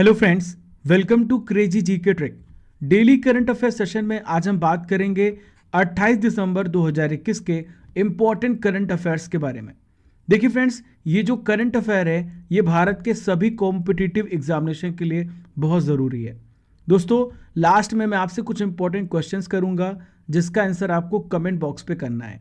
Hello friends, welcome to crazy GK trick. Daily current affair session में आज हम बात करेंगे 28 दिसंबर 2021 के इम्पॉर्टेंट करंट अफेयर्स के बारे में। देखिए फ्रेंड्स, ये जो करंट अफेयर है ये भारत के सभी कॉम्पिटिटिव एग्जामिनेशन के लिए बहुत ज़रूरी है। दोस्तों, लास्ट में मैं आपसे कुछ इंपॉर्टेंट क्वेश्चंस करूंगा जिसका आंसर आपको कमेंट बॉक्स पे करना है।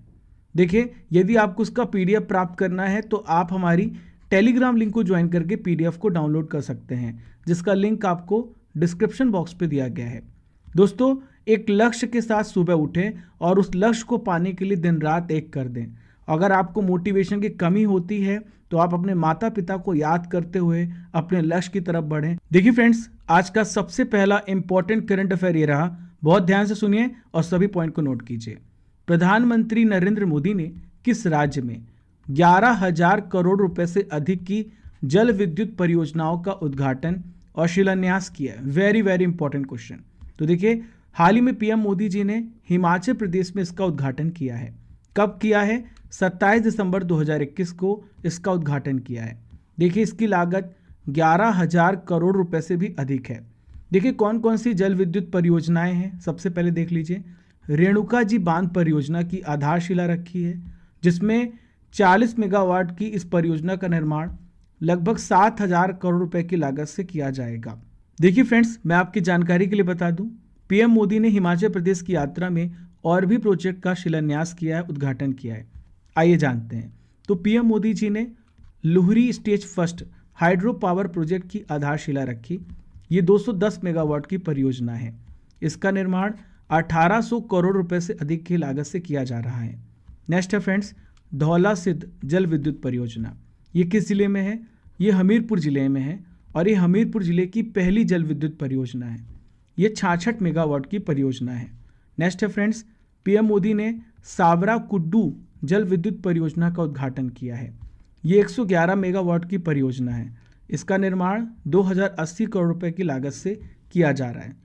देखिए, यदि आपको उसका पीडीएफ प्राप्त करना है तो आप हमारी टेलीग्राम लिंक को ज्वाइन करके पीडीएफ को डाउनलोड कर सकते हैं, जिसका लिंक आपको डिस्क्रिप्शन बॉक्स पे दिया गया है। दोस्तों, एक लक्ष्य के साथ सुबह उठें और उस लक्ष्य को पाने के लिए दिन रात एक कर दें। अगर आपको मोटिवेशन की कमी होती है तो आप अपने माता पिता को याद करते हुए अपने लक्ष्य की तरफ बढ़ें। देखिए फ्रेंड्स, आज का सबसे पहला इंपॉर्टेंट करंट अफेयर ये रहा, बहुत ध्यान से सुनिए और सभी पॉइंट को नोट कीजिए। प्रधानमंत्री नरेंद्र मोदी ने किस राज्य में 11,000 करोड़ रुपए से अधिक की जल विद्युत परियोजनाओं का उद्घाटन और शिलान्यास किया है? Very very important question. तो देखिए, हाल ही में पीएम मोदी जी ने हिमाचल प्रदेश में इसका उद्घाटन किया है। कब किया है? 27 दिसंबर 2021 को इसका उद्घाटन किया है। देखिए, इसकी लागत 11,000 करोड़ रुपए से भी अधिक है। देखिए, कौन कौन सी जल विद्युत परियोजनाएं हैं, सबसे पहले देख लीजिए। रेणुका जी बांध परियोजना की आधारशिला रखी है, जिसमें 40 मेगावाट की इस परियोजना का निर्माण लगभग 7,000 करोड़ रुपए की लागत से किया जाएगा। देखिए फ्रेंड्स, मैं आपकी जानकारी के लिए बता दूं, पीएम मोदी ने हिमाचल प्रदेश की यात्रा में और भी प्रोजेक्ट का शिलान्यास किया है, उद्घाटन किया है। आइए जानते हैं। तो पीएम मोदी जी ने Luhri stage first hydro power project की आधारशिला रखी। ये 210 मेगावाट की परियोजना है। इसका निर्माण 1800 करोड़ रुपए से अधिक की लागत से किया जा रहा है। नेक्स्ट है फ्रेंड्स, धौला सिद्ध जल विद्युत परियोजना। ये किस जिले में है? ये हमीरपुर जिले में है और ये हमीरपुर जिले की पहली जल विद्युत परियोजना है। ये 66 मेगावाट की परियोजना है। नेक्स्ट है फ्रेंड्स, पीएम मोदी ने सावरा कुड्डू जल विद्युत परियोजना का उद्घाटन किया है। ये 111 मेगावाट की परियोजना है। इसका निर्माण 2080 करोड़ रुपए की लागत से किया जा रहा है।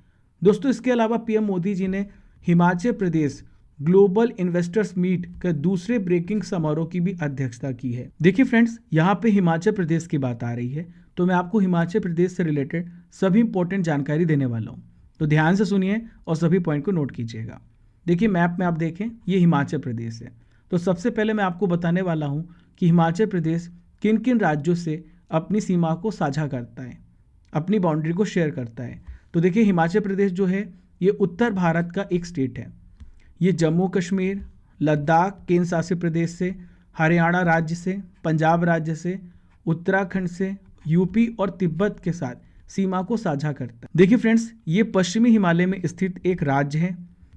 दोस्तों, इसके अलावा पीएम मोदी जी ने Himachal Pradesh global investors meet के दूसरे ब्रेकिंग समारोह की भी अध्यक्षता की है। देखिए फ्रेंड्स, यहाँ पे हिमाचल प्रदेश की बात आ रही है, तो मैं आपको हिमाचल प्रदेश से रिलेटेड सभी इंपॉर्टेंट जानकारी देने वाला हूँ। तो ध्यान से सुनिए और सभी पॉइंट को नोट कीजिएगा। देखिए, मैप में आप देखें, ये हिमाचल प्रदेश है। तो सबसे पहले मैं आपको बताने वाला हूँ कि हिमाचल प्रदेश किन किन राज्यों से अपनी सीमा को साझा करता है, अपनी बाउंड्री को शेयर करता है। तो देखिए, हिमाचल प्रदेश जो है ये उत्तर भारत का एक स्टेट है। ये जम्मू कश्मीर, लद्दाख केंद्र शासित प्रदेश से, हरियाणा राज्य से, पंजाब राज्य से, उत्तराखंड से, यूपी और तिब्बत के साथ सीमा को साझा करता है। देखिए फ्रेंड्स, ये पश्चिमी हिमालय में स्थित एक राज्य है।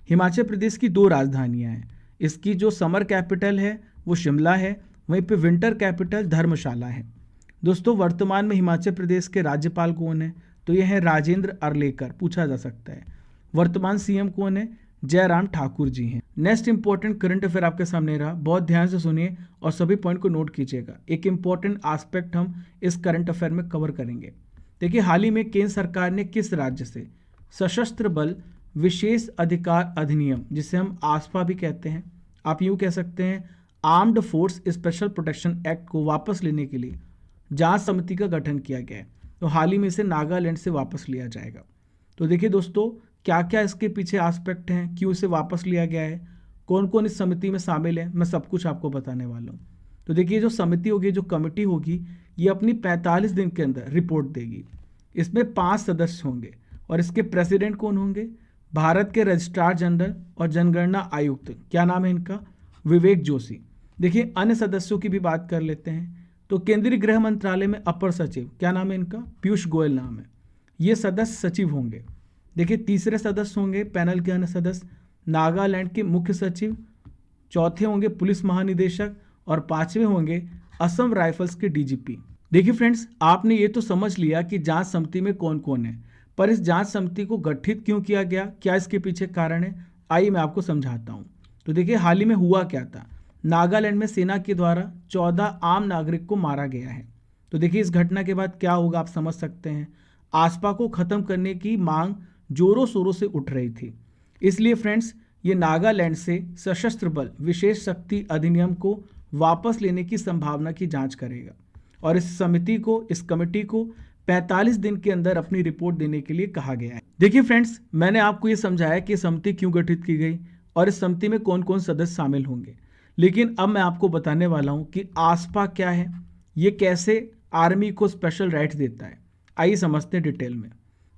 हिमाचल प्रदेश की 2 राजधानियां हैं। इसकी जो समर कैपिटल है वो शिमला है, वहीं पे विंटर कैपिटल धर्मशाला है। दोस्तों, वर्तमान में हिमाचल प्रदेश के राज्यपाल कौन है? तो ये है राजेंद्र अर्लेकर, पूछा जा सकता है। वर्तमान सीएम कौन है? जयराम ठाकुर जी हैं। नेक्स्ट इंपॉर्टेंट करंट अफेयर आपके सामने रहा, बहुत ध्यान से सुनिए और सभी पॉइंट को नोट कीजिएगा। एक इंपॉर्टेंट एस्पेक्ट हम इस करंट अफेयर में कवर करेंगे। देखिए, हाल ही में केंद्र सरकार ने किस राज्य से सशस्त्र बल विशेष अधिकार अधिनियम, जिसे हम आस्पा भी कहते हैं, आप यूँ कह सकते हैं armed force special protection act को वापस लेने के लिए जांच समिति का गठन किया गया है। तो हाल ही में इसे नागालैंड से वापस लिया जाएगा। तो देखिए दोस्तों, क्या क्या इसके पीछे एस्पेक्ट हैं, क्यों इसे वापस लिया गया है, कौन कौन इस समिति में शामिल है, मैं सब कुछ आपको बताने वाला हूँ। तो देखिए, जो समिति होगी, जो कमेटी होगी, ये अपनी 45 दिन के अंदर रिपोर्ट देगी। इसमें 5 सदस्य होंगे और इसके प्रेसिडेंट कौन होंगे? भारत के रजिस्ट्रार जनरल और जनगणना आयुक्त, क्या नाम है इनका? विवेक जोशी। देखिए, अन्य सदस्यों की भी बात कर लेते हैं। तो केंद्रीय गृह मंत्रालय में अपर सचिव, क्या नाम है इनका? पीयूष गोयल नाम है। ये सदस्य सचिव होंगे। देखिए, तीसरे सदस्य होंगे पैनल के अन्य सदस्य नागालैंड के मुख्य सचिव, चौथे होंगे पुलिस महानिदेशक और 5वें होंगे असम राइफल्स के डीजीपी। देखिए फ्रेंड्स, आपने ये तो समझ लिया कि जांच समिति में कौन कौन है, पर इस जांच समिति को गठित क्यों किया गया, क्या इसके पीछे कारण है, आइए मैं आपको समझाता हूँ। तो देखिए, हाल ही में हुआ क्या था, नागालैंड में सेना के द्वारा 14 आम नागरिक को मारा गया है। तो देखिए, इस घटना के बाद क्या होगा आप समझ सकते हैं। आस्पा को खत्म करने की मांग जोरों शोरों से उठ रही थी। इसलिए फ्रेंड्स, ये नागालैंड से सशस्त्र बल विशेष शक्ति अधिनियम को वापस लेने की संभावना की जांच करेगा और इस कमेटी को 45 दिन के अंदर अपनी रिपोर्ट देने के लिए कहा गया है। देखिए फ्रेंड्स, मैंने आपको ये समझाया कि समिति क्यों गठित की गई और इस समिति में कौन कौन सदस्य शामिल होंगे, लेकिन अब मैं आपको बताने वाला हूं कि आस्पा क्या है, ये कैसे आर्मी को स्पेशल राइट्स देता है। आइए समझते हैं डिटेल में।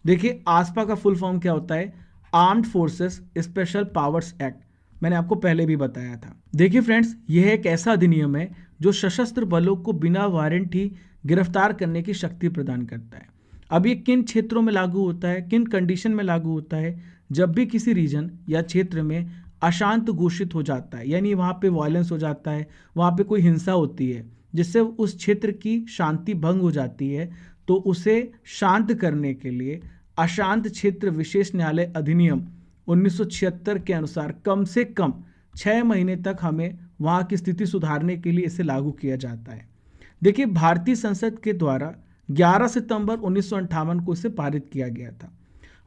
देखिए, आस्पा का फुल फॉर्म क्या होता है? Armed forces special powers act. मैंने आपको पहले भी बताया था। देखिए फ्रेंड्स, यह एक ऐसा अधिनियम है जो सशस्त्र बलों को बिना वारंट ही गिरफ्तार करने की शक्ति प्रदान करता है। अब ये किन क्षेत्रों में लागू होता है, किन कंडीशन में लागू होता है? जब भी किसी रीजन या क्षेत्र में अशांत घोषित हो जाता है, यानी वहाँ पे वायलेंस हो जाता है, वहाँ पे कोई हिंसा होती है जिससे उस क्षेत्र की शांति भंग हो जाती है, तो उसे शांत करने के लिए अशांत क्षेत्र विशेष न्यायालय अधिनियम 1976 के अनुसार कम से कम 6 महीने तक हमें वहाँ की स्थिति सुधारने के लिए इसे लागू किया जाता है। देखिए, भारतीय संसद के द्वारा 11 सितंबर 1958 को इसे पारित किया गया था।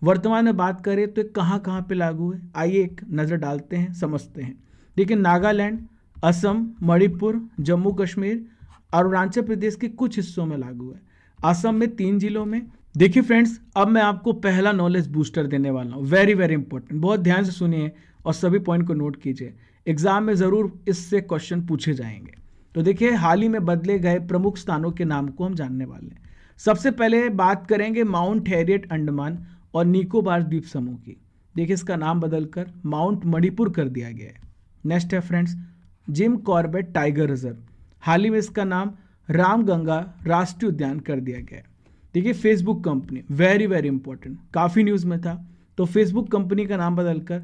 वर्तमान में बात करें तो कहाँ कहाँ पे लागू है, आइए एक नज़र डालते हैं, समझते हैं। देखिए, नागालैंड, असम, मणिपुर, जम्मू कश्मीर, अरुणाचल प्रदेश के कुछ हिस्सों में लागू है। असम में 3 जिलों में। देखिए फ्रेंड्स, अब मैं आपको पहला नॉलेज बूस्टर देने वाला हूँ, वेरी वेरी इंपॉर्टेंट। बहुत ध्यान से सुनिए और सभी पॉइंट को नोट कीजिए, एग्जाम में ज़रूर इससे क्वेश्चन पूछे जाएंगे। तो देखिए, हाल ही में बदले गए प्रमुख स्थानों के नाम को हम जानने वाले हैं। सबसे पहले बात करेंगे माउंट हैरियट अंडमान और निकोबार द्वीप समूह की। देखिए, इसका नाम बदलकर माउंट मणिपुर कर दिया गया है। नेक्स्ट है friends, Jim Corbett tiger reserve. हाल ही में इसका नाम रामगंगा राष्ट्रीय उद्यान कर दिया गया है। देखिए, Facebook company, very very important, काफ़ी न्यूज़ में था, तो फेसबुक कंपनी का नाम बदलकर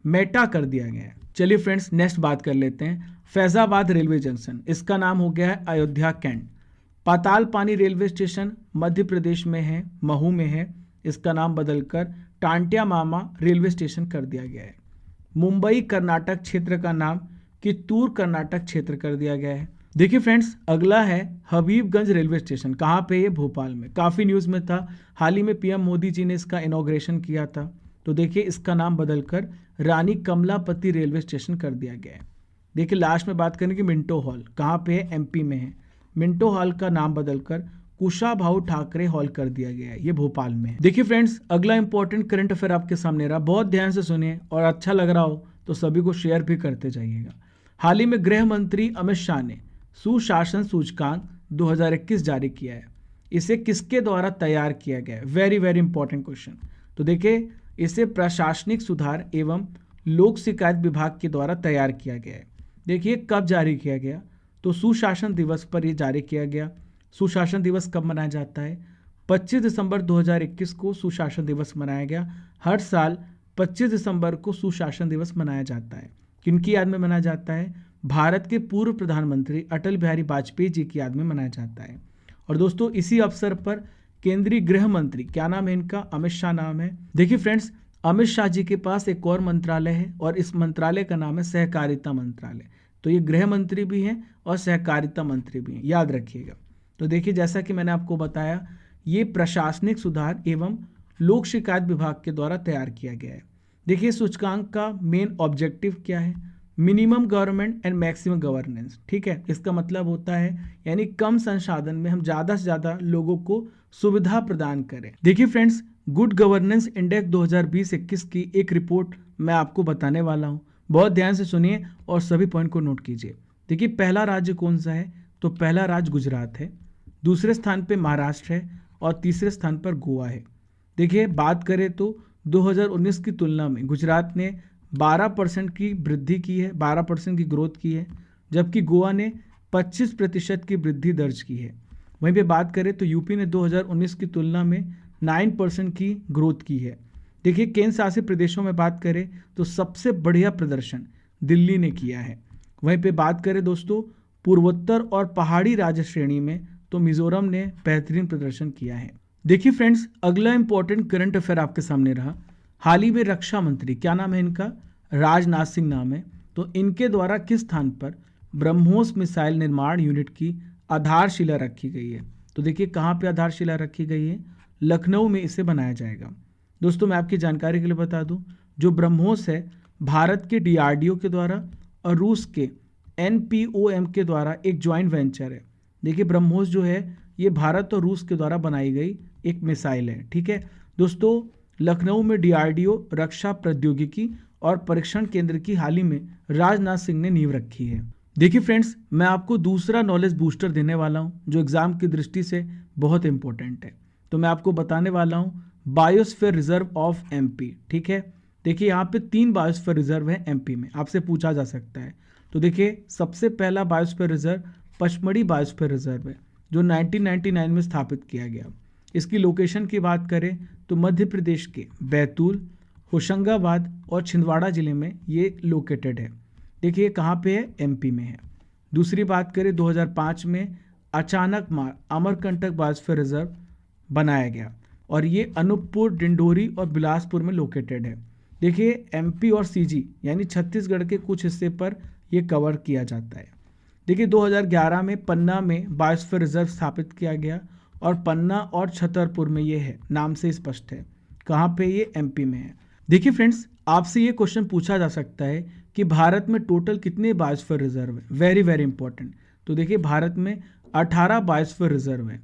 मेटा कर दिया गया है। चलिए फ्रेंड्स, नेक्स्ट बात कर लेते हैं। फैजाबाद रेलवे जंक्शन, इसका नाम हो गया है अयोध्या कैंट। पाताल पानी रेलवे स्टेशन मध्य प्रदेश में है, महू में है, इसका नाम बदलकर टांटिया मामा रेलवे स्टेशन कर दिया गया है। मुंबई कर्नाटक क्षेत्र का नाम कित्तूर कर्नाटक क्षेत्र कर दिया गया है। देखिए फ्रेंड्स, अगला है हबीबगंज रेलवे स्टेशन। कहाँ पे? ये भोपाल में, काफ़ी न्यूज़ में था। हाल ही में पीएम मोदी जी ने इसका इनॉग्रेशन किया था। तो देखिए, इसका नाम बदलकर रानी कमलापति रेलवे स्टेशन कर दिया गया है। देखिए, लास्ट में बात करें कि मिंटो हॉल कहाँ पे है? एमपी में है। मिंटो हॉल का नाम बदलकर कुशाभाऊ ठाकरे हॉल कर दिया गया है, ये भोपाल में है। देखिए फ्रेंड्स, अगला इंपॉर्टेंट करंट अफेयर आपके सामने रहा, बहुत ध्यान से सुनिए और अच्छा लग रहा हो तो सभी को शेयर भी करते जाइएगा। हाल ही में गृह मंत्री अमित शाह ने सुशासन सूचकांक 2021 जारी किया है। इसे किसके द्वारा तैयार किया गया है? Very very important question. तो देखिए, इसे प्रशासनिक सुधार एवं लोक शिकायत विभाग के द्वारा तैयार किया गया है। देखिए, कब जारी किया गया? तो सुशासन दिवस पर यह जारी किया गया। सुशासन दिवस कब मनाया जाता है? 25 दिसंबर 2021 को सुशासन दिवस मनाया गया। हर साल 25 दिसंबर को सुशासन दिवस मनाया जाता है। किनकी याद में मनाया जाता है? भारत के पूर्व प्रधानमंत्री अटल बिहारी वाजपेयी जी की याद में मनाया जाता है। और दोस्तों, इसी अवसर पर केंद्रीय गृह मंत्री, क्या नाम है इनका? अमित शाह नाम है। देखिए फ्रेंड्स, अमित शाह जी के पास एक और मंत्रालय है और इस मंत्रालय का नाम है सहकारिता मंत्रालय। तो ये गृह मंत्री भी हैं और सहकारिता मंत्री भी हैं, याद रखिएगा। तो देखिए, जैसा कि मैंने आपको बताया, ये प्रशासनिक सुधार एवं लोक शिकायत विभाग के द्वारा तैयार किया गया है। देखिए, सूचकांक का मेन ऑब्जेक्टिव क्या है? Minimum government and maximum governance. ठीक है, इसका मतलब होता है यानी कम संसाधन में हम ज़्यादा से ज़्यादा लोगों को सुविधा प्रदान करें। देखिए फ्रेंड्स, गुड गवर्नेंस इंडेक्स 2020-21 की एक रिपोर्ट मैं आपको बताने वाला हूँ, बहुत ध्यान से सुनिए और सभी पॉइंट को नोट कीजिए। देखिए, पहला राज्य कौन सा है? तो पहला राज्य गुजरात है, दूसरे स्थान पे महाराष्ट्र है और तीसरे स्थान पर गोवा है। देखिए, बात करें तो 2019 की तुलना में गुजरात ने 12% की वृद्धि की है, 12% की ग्रोथ की है, जबकि गोवा ने 25% की वृद्धि दर्ज की है। वहीं पे बात करें तो यूपी ने 2019 की तुलना में 9% की ग्रोथ की है। देखिए, केंद्र शासित प्रदेशों में बात करें तो सबसे बढ़िया प्रदर्शन दिल्ली ने किया है। वहीं पे बात करें दोस्तों पूर्वोत्तर और पहाड़ी राज्य श्रेणी में, तो मिजोरम ने बेहतरीन प्रदर्शन किया है। देखिए फ्रेंड्स, अगला इंपॉर्टेंट करंट अफेयर आपके सामने रहा। हाल ही में रक्षा मंत्री, क्या नाम है इनका? राजनाथ सिंह नाम है। तो इनके द्वारा किस स्थान पर ब्रह्मोस मिसाइल निर्माण यूनिट की आधारशिला रखी गई है? तो देखिए, कहाँ पे आधारशिला रखी गई है? लखनऊ में इसे बनाया जाएगा। दोस्तों, मैं आपकी जानकारी के लिए बता दूं, जो ब्रह्मोस है भारत के DRDO के द्वारा और रूस के NPOM के द्वारा एक ज्वाइंट वेंचर है। देखिए, ब्रह्मोस जो है ये भारत और रूस के द्वारा बनाई गई एक मिसाइल है। ठीक है दोस्तों, लखनऊ में डीआरडीओ रक्षा प्रौद्योगिकी और परीक्षण केंद्र की हाल ही में राजनाथ सिंह ने नींव रखी है। देखिए फ्रेंड्स, मैं आपको दूसरा नॉलेज बूस्टर देने वाला हूं जो एग्जाम की दृष्टि से बहुत इंपॉर्टेंट है। तो मैं आपको बताने वाला हूं बायोस्फीयर रिजर्व ऑफ एमपी। ठीक है, देखिए यहाँ पे 3 बायोस्फीयर रिजर्व है एमपी में, आपसे पूछा जा सकता है। तो देखिए सबसे पहला biosphere reserve Pachmarhi biosphere reserve है जो 1999 में स्थापित किया गया। इसकी लोकेशन की बात करें तो मध्य प्रदेश के बैतूल, होशंगाबाद और छिंदवाड़ा जिले में ये लोकेटेड है। देखिए कहाँ पे है, एमपी में है। दूसरी बात करें 2005 में अचानक मार अमरकंटक बायोस्फीयर रिजर्व बनाया गया और ये अनूपपुर, डिंडोरी और बिलासपुर में लोकेटेड है। देखिए एमपी और सीजी यानी छत्तीसगढ़ के कुछ हिस्से पर यह कवर किया जाता है। देखिए 2011 में पन्ना में बायोस्फीयर रिजर्व स्थापित किया गया और पन्ना और छतरपुर में ये है, नाम से स्पष्ट है। कहाँ पे, ये एमपी में है। देखिए फ्रेंड्स, आपसे ये क्वेश्चन पूछा जा सकता है कि भारत में टोटल कितने बायोस्फीयर रिजर्व है। Very very important. तो देखिए भारत में 18 बायोस्फीयर रिजर्व है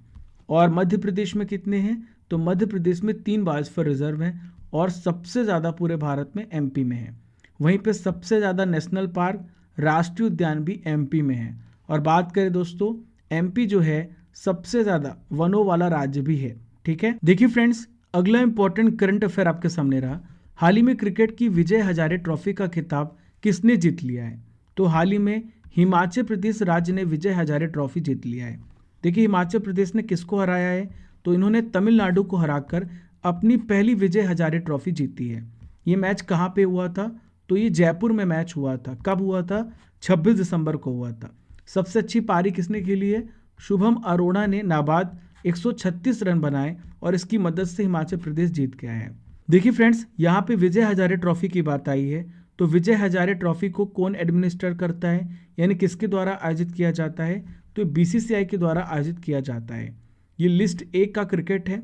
और मध्य प्रदेश में कितने हैं, तो मध्य प्रदेश में 3 बायोस्फीयर रिजर्व हैं और सबसे ज़्यादा पूरे भारत में एमपी में है। वहीं पे सबसे ज़्यादा नेशनल पार्क, राष्ट्रीय उद्यान भी एमपी में है। और बात करें दोस्तों, एमपी जो है सबसे ज़्यादा वनों वाला राज्य भी है। ठीक है, देखिए फ्रेंड्स, अगला इंपॉर्टेंट करंट अफेयर आपके सामने रहा। हाल ही में क्रिकेट की विजय हजारे ट्रॉफी का खिताब किसने जीत लिया है, तो हाल ही में हिमाचल प्रदेश राज्य ने विजय हजारे ट्रॉफी जीत लिया है। देखिए हिमाचल प्रदेश ने किसको हराया है, तो इन्होंने तमिलनाडु को हराकर अपनी पहली विजय हजारे ट्रॉफी जीती है। ये मैच कहाँ पे हुआ था, तो ये जयपुर में मैच हुआ था। कब हुआ था, 26 दिसंबर को हुआ था। सबसे अच्छी पारी किसने खेली है, शुभम अरोड़ा ने नाबाद 136 रन बनाए और इसकी मदद से हिमाचल प्रदेश जीत गया है। देखिए फ्रेंड्स, यहाँ पे विजय हजारे ट्रॉफी की बात आई है, तो विजय हजारे ट्रॉफी को कौन एडमिनिस्टर करता है, यानी किसके द्वारा आयोजित किया जाता है, तो बीसीसीआई के द्वारा आयोजित किया जाता है। ये लिस्ट 1 का क्रिकेट है।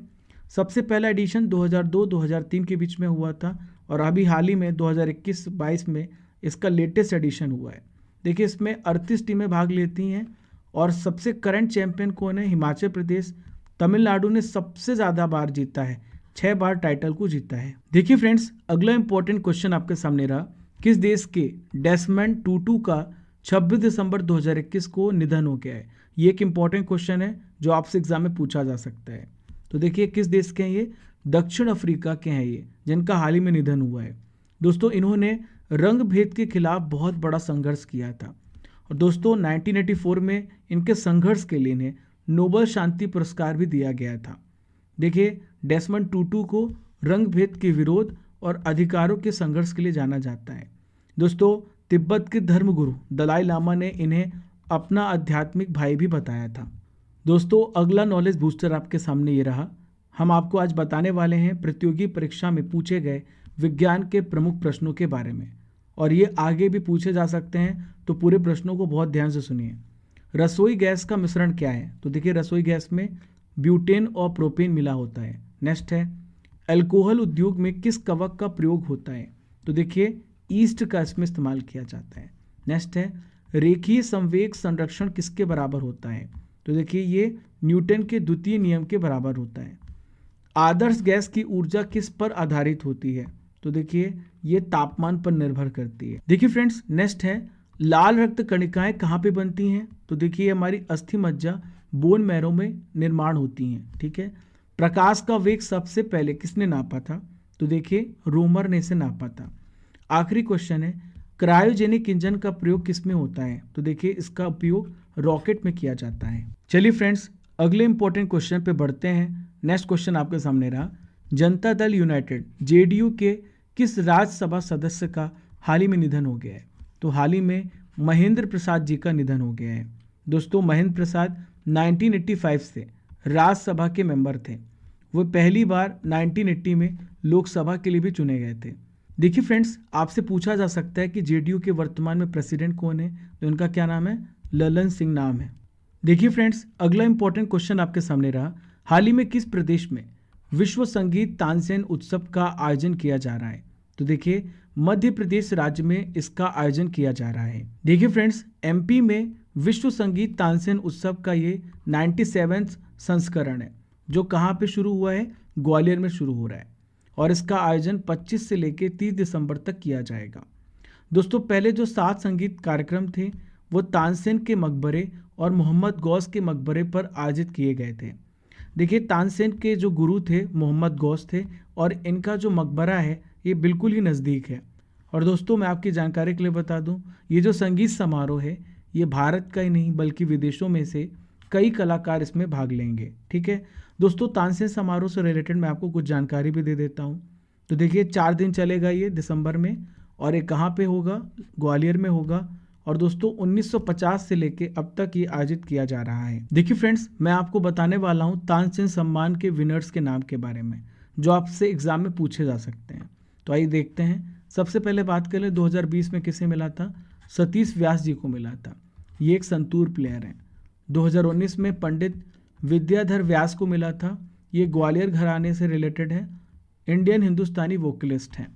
सबसे पहला एडिशन 2002-2003 के बीच में हुआ था और अभी हाल ही में 2021-22 में इसका लेटेस्ट एडिशन हुआ है। देखिए इसमें 38 टीमें भाग लेती हैं और सबसे करंट चैंपियन कौन है, हिमाचल प्रदेश। तमिलनाडु ने सबसे ज़्यादा बार जीता है, 6 बार टाइटल को जीता है। देखिए फ्रेंड्स, अगला इंपॉर्टेंट क्वेश्चन आपके सामने रहा, किस देश के डेसमंड टूटू का 26 दिसंबर 2021 को निधन हो गया है। ये एक इंपॉर्टेंट क्वेश्चन है जो आपसे एग्जाम में पूछा जा सकता है। तो देखिए किस देश के हैं ये, दक्षिण अफ्रीका के हैं ये, जिनका हाल ही में निधन हुआ है। दोस्तों इन्होंने रंग भेद के खिलाफ बहुत बड़ा संघर्ष किया था और दोस्तों 1984 में इनके संघर्ष के लिए इन्हें नोबेल शांति पुरस्कार भी दिया गया था। देखिए डेसमंड टूटू को रंग भेद के विरोध और अधिकारों के संघर्ष के लिए जाना जाता है। दोस्तों तिब्बत के धर्मगुरु दलाई लामा ने इन्हें अपना आध्यात्मिक भाई भी बताया था। दोस्तों अगला नॉलेज बूस्टर आपके सामने ये रहा। हम आपको आज बताने वाले हैं प्रतियोगी परीक्षा में पूछे गए विज्ञान के प्रमुख प्रश्नों के बारे में और ये आगे भी पूछे जा सकते हैं, तो पूरे प्रश्नों को बहुत ध्यान से सुनिए। रसोई गैस का मिश्रण क्या है, तो देखिए रसोई गैस में ब्यूटेन और प्रोपेन मिला होता है। नेक्स्ट है, अल्कोहल उद्योग में किस कवक का प्रयोग होता है, तो देखिए ईस्ट का इसमें इस्तेमाल किया जाता है। नेक्स्ट है, रेखीय संवेग संरक्षण किसके बराबर होता है, तो देखिए ये न्यूटन के द्वितीय नियम के बराबर होता है। आदर्श गैस की ऊर्जा किस पर आधारित होती है, तो देखिए ये तापमान पर निर्भर करती है। देखिए फ्रेंड्स, नेक्स्ट है, लाल रक्त कणिकाएं कहाँ पे बनती हैं, तो देखिए हमारी अस्थि मज्जा बोन मैरो में निर्माण होती हैं। ठीक है, प्रकाश का वेग सबसे पहले किसने नापा था, तो देखिए रोमर ने इसे नापा था। आखिरी क्वेश्चन है, क्रायोजेनिक इंजन का प्रयोग किस में होता है, तो देखिए इसका उपयोग रॉकेट में किया जाता है। चलिए फ्रेंड्स, अगले इंपॉर्टेंट क्वेश्चन पे बढ़ते हैं। नेक्स्ट क्वेश्चन आपके सामने रहा, जनता दल यूनाइटेड जेडीयू के किस राज्यसभा सदस्य का हाल ही में निधन हो गया है, तो हाल ही में महेंद्र प्रसाद जी का निधन हो गया है। दोस्तों महेंद्र प्रसाद 1985 से राज्यसभा के मेंबर थे। वो पहली बार 1980 में लोकसभा के लिए भी चुने गए थे। देखिए फ्रेंड्स, आपसे पूछा जा सकता है कि जेडीयू के वर्तमान में प्रेसिडेंट कौन है, तो उनका क्या नाम है, ललन सिंह नाम है। देखिए फ्रेंड्स, अगला इंपॉर्टेंट क्वेश्चन आपके सामने रहा, हाल ही में किस प्रदेश में विश्व संगीत तानसेन उत्सव का आयोजन किया जा रहा है, तो देखिए मध्य प्रदेश राज्य में इसका आयोजन किया जा रहा है। देखिए फ्रेंड्स, एमपी में विश्व संगीत तानसेन उत्सव का ये 97वां संस्करण है, जो कहाँ पे शुरू हुआ है, ग्वालियर में शुरू हो रहा है और इसका आयोजन 25 से लेकर 30 दिसंबर तक किया जाएगा। दोस्तों पहले जो 7 संगीत कार्यक्रम थे वो तानसेन के मकबरे और मोहम्मद गौस के मकबरे पर आयोजित किए गए थे। देखिए तानसेन के जो गुरु थे मोहम्मद गौस थे और इनका जो मकबरा है ये बिल्कुल ही नज़दीक है। और दोस्तों मैं आपकी जानकारी के लिए बता दूं, ये जो संगीत समारोह है ये भारत का ही नहीं बल्कि विदेशों में से कई कलाकार इसमें भाग लेंगे। ठीक है दोस्तों, तानसेन समारोह से रिलेटेड मैं आपको कुछ जानकारी भी दे देता हूँ। तो देखिए 4 दिन चलेगा ये दिसंबर में और ये कहाँ पे होगा, ग्वालियर में होगा। और दोस्तों 1950 से लेके अब तक ये आयोजित किया जा रहा है। देखिए फ्रेंड्स, मैं आपको बताने वाला हूँ तानसेन सम्मान के विनर्स के नाम के बारे में जो आपसे एग्जाम में पूछे जा सकते हैं। तो आइए देखते हैं। सबसे पहले बात करें 2020 में किसे मिला था, सतीश व्यास जी को मिला था। ये एक संतूर प्लेयर हैं। 2019 में पंडित विद्याधर व्यास को मिला था। ये ग्वालियर घराने से रिलेटेड है, इंडियन हिंदुस्तानी वोकलिस्ट हैं।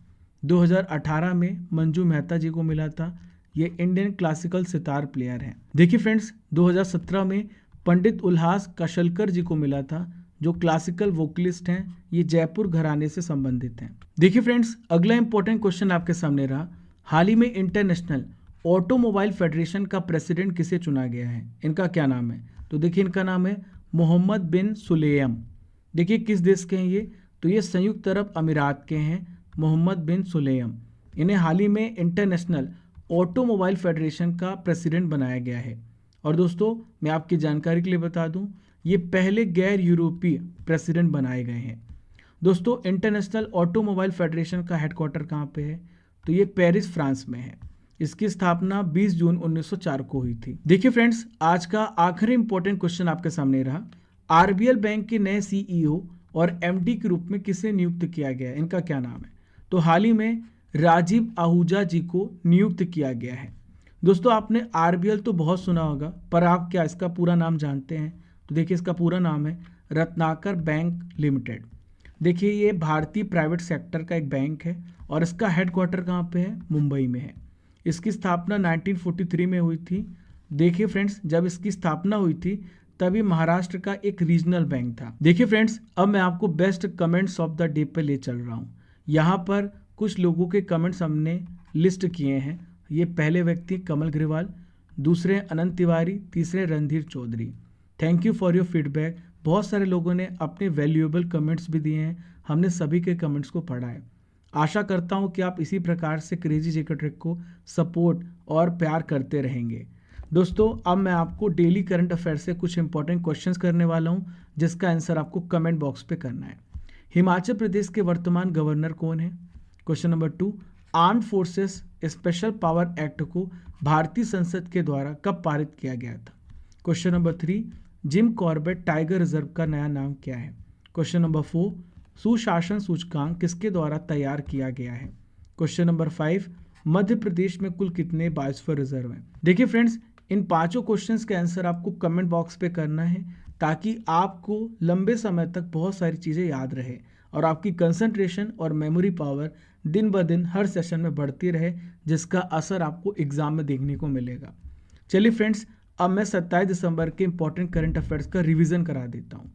2018 में मंजू मेहता जी को मिला था। ये इंडियन क्लासिकल सितार प्लेयर हैं। देखिए फ्रेंड्स, 2017 में पंडित उल्हास कशलकर जी को मिला था जो क्लासिकल वोकलिस्ट हैं। ये जयपुर घराने से संबंधित हैं। देखिए फ्रेंड्स, अगला इंपॉर्टेंट क्वेश्चन आपके सामने रहा, हाल ही में इंटरनेशनल ऑटोमोबाइल फेडरेशन का प्रेसिडेंट किसे चुना गया है, इनका क्या नाम है। तो देखिए इनका नाम है मोहम्मद बिन सुलेम। देखिए किस देश के हैं ये, तो ये संयुक्त अरब अमीरात के हैं, मोहम्मद बिन सुलेम। इन्हें हाल ही में इंटरनेशनल ऑटोमोबाइल फेडरेशन का प्रेसिडेंट बनाया गया है। और दोस्तों मैं आपकी जानकारी के लिए बता दूं, ये पहले गैर यूरोपीय प्रेसिडेंट बनाए गए हैं। दोस्तों इंटरनेशनल ऑटोमोबाइल फेडरेशन का हेडक्वार्टर कहाँ पे है, तो ये पेरिस फ्रांस में है। इसकी स्थापना 20 जून 1904 को हुई थी। देखिए फ्रेंड्स, आज का आखिरी इंपॉर्टेंट क्वेश्चन आपके सामने रहा, आरबीएल बैंक के नए सीईओ और एमडी के रूप में किसे नियुक्त किया गया है, इनका क्या नाम है। तो हाल ही में राजीव आहूजा जी को नियुक्त किया गया है। दोस्तों आपने आरबीएल तो बहुत सुना होगा, पर आप क्या इसका पूरा नाम जानते हैं। तो देखिए इसका पूरा नाम है रत्नाकर बैंक लिमिटेड। देखिए ये भारतीय प्राइवेट सेक्टर का एक बैंक है और इसका हेडक्वार्टर कहाँ पे है, मुंबई में है। इसकी स्थापना 1943 में हुई थी। देखिए फ्रेंड्स, जब इसकी स्थापना हुई थी तभी महाराष्ट्र का एक रीजनल बैंक था। देखिए फ्रेंड्स, अब मैं आपको best comments of the day पे ले चल रहा हूँ। यहाँ पर कुछ लोगों के कमेंट्स हमने लिस्ट किए हैं। ये पहले व्यक्ति कमल ग्रेवाल, दूसरे अनंत तिवारी, तीसरे Randhir Chaudhary. Thank you for your feedback. बहुत सारे लोगों ने अपने वैल्यूएबल कमेंट्स भी दिए हैं, हमने सभी के कमेंट्स को पढ़ा है। आशा करता हूँ कि आप इसी प्रकार से क्रेजी जीके ट्रिक को सपोर्ट और प्यार करते रहेंगे। दोस्तों अब मैं आपको डेली करंट अफेयर से कुछ इंपॉर्टेंट क्वेश्चंस करने वाला हूँ जिसका आंसर आपको कमेंट बॉक्स पे करना है। हिमाचल प्रदेश के वर्तमान गवर्नर कौन है। Question number 2, armed forces special power act को भारतीय संसद के द्वारा कब पारित किया गया था। Question number 3, gym Corbett tiger reserve का नया नाम क्या है। क्वेश्चन नंबर 4, सुशासन सूचकांक किसके द्वारा तैयार किया गया है। क्वेश्चन नंबर 5, मध्य प्रदेश में कुल कितने बायोस्फीयर रिजर्व हैं। देखिए फ्रेंड्स, इन पांचों क्वेश्चंस के आंसर आपको कमेंट बॉक्स पे करना है ताकि आपको लंबे समय तक बहुत सारी चीज़ें याद रहे और आपकी कंसंट्रेशन और मेमोरी पावर दिन ब दिन हर सेशन में बढ़ती रहे, जिसका असर आपको एग्जाम में देखने को मिलेगा। चलिए फ्रेंड्स, अब मैं 27 दिसंबर के इंपॉर्टेंट करंट अफेयर्स का रिवीजन करा देता हूँ।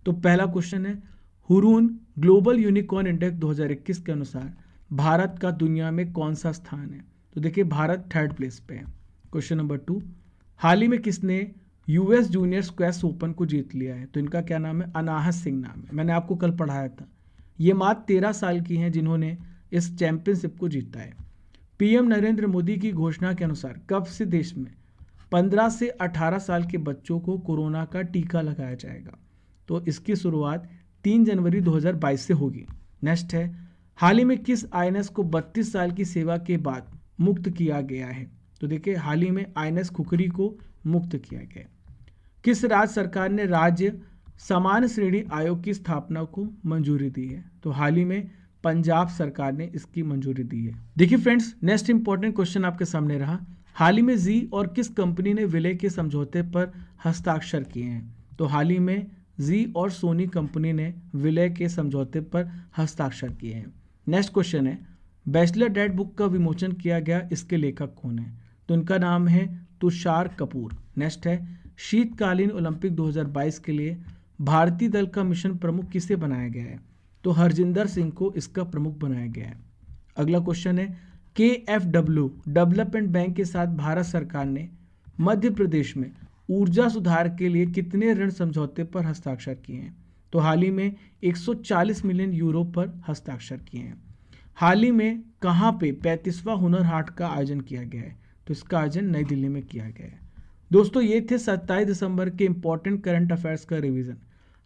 तो पहला क्वेश्चन है, हुरून ग्लोबल यूनिकॉर्न इंडेक्स 2021 के अनुसार भारत का दुनिया में कौन सा स्थान है। तो देखिए भारत 3rd प्लेस पे है। क्वेश्चन नंबर 2, हाल ही में किसने यूएस जूनियर स्क्वैश ओपन को जीत लिया है। तो इनका क्या नाम है, अनाहत सिंह नाम है। मैंने आपको कल पढ़ाया था। ये मात्र 13 साल की हैं जिन्होंने इस चैंपियनशिप को जीता है। पीएम नरेंद्र मोदी की घोषणा के अनुसार कब से देश में 15 से 18 साल के बच्चों को कोरोना का टीका लगाया जाएगा। तो इसकी शुरुआत 3 जनवरी 2022 से होगी। नेक्स्ट है, हाल ही में किस आईएनएस को 32 साल की सेवा के बाद मुक्त किया गया है। तो देखिए हाल ही में आईएनएस खुखरी को मुक्त किया गया। किस राज्य सरकार ने राज्य समान श्रेणी आयोग की स्थापना को मंजूरी दी है। तो हाल ही में पंजाब सरकार ने इसकी मंजूरी दी है। देखिए फ्रेंड्स, नेक्स्ट इंपॉर्टेंट क्वेश्चन आपके सामने रहा, हाल ही में जी और किस कंपनी ने विलय के समझौते पर हस्ताक्षर किए हैं। तो हाल ही में जी और सोनी कंपनी ने विलय के समझौते पर हस्ताक्षर किए हैं। नेक्स्ट क्वेश्चन है, बैचलर डैड बुक का विमोचन किया गया, इसके लेखक कौन है। तो इनका नाम है तुषार कपूर। नेक्स्ट है शीतकालीन ओलंपिक 2022 के लिए भारतीय दल का मिशन प्रमुख किसे बनाया गया है? तो हरजिंदर सिंह को इसका प्रमुख बनाया गया है। अगला क्वेश्चन है KFW डेवलपमेंट बैंक के साथ भारत सरकार ने मध्य प्रदेश में ऊर्जा सुधार के लिए कितने ऋण समझौते पर हस्ताक्षर किए हैं? तो हाल ही में 140 मिलियन यूरो पर हस्ताक्षर किए हैं। हाल ही में कहाँ पे 35वां हुनर हाट का आयोजन किया गया है? तो इसका आयोजन नई दिल्ली में किया गया है। दोस्तों ये थे 27 दिसंबर के इंपॉर्टेंट करंट अफेयर्स का रिवीजन।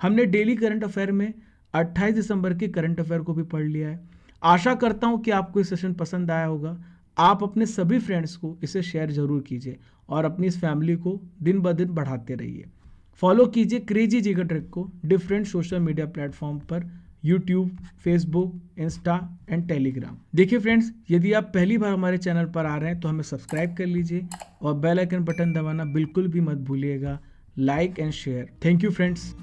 हमने डेली करंट अफेयर में 28 दिसंबर के करंट अफेयर को भी पढ़ लिया है। आशा करता हूँ कि आपको ये सेशन पसंद आया होगा। आप अपने सभी फ्रेंड्स को इसे शेयर जरूर कीजिए और अपनी इस फैमिली को दिन ब दिन बढ़ाते रहिए। फॉलो कीजिए क्रेजी जीके ट्रिक को डिफरेंट सोशल मीडिया प्लेटफॉर्म पर, YouTube, Facebook, Insta and Telegram. देखिए फ्रेंड्स, यदि आप पहली बार हमारे चैनल पर आ रहे हैं तो हमें सब्सक्राइब कर लीजिए और बेल आइकन बटन दबाना बिल्कुल भी मत भूलिएगा। Like and share. Thank you friends.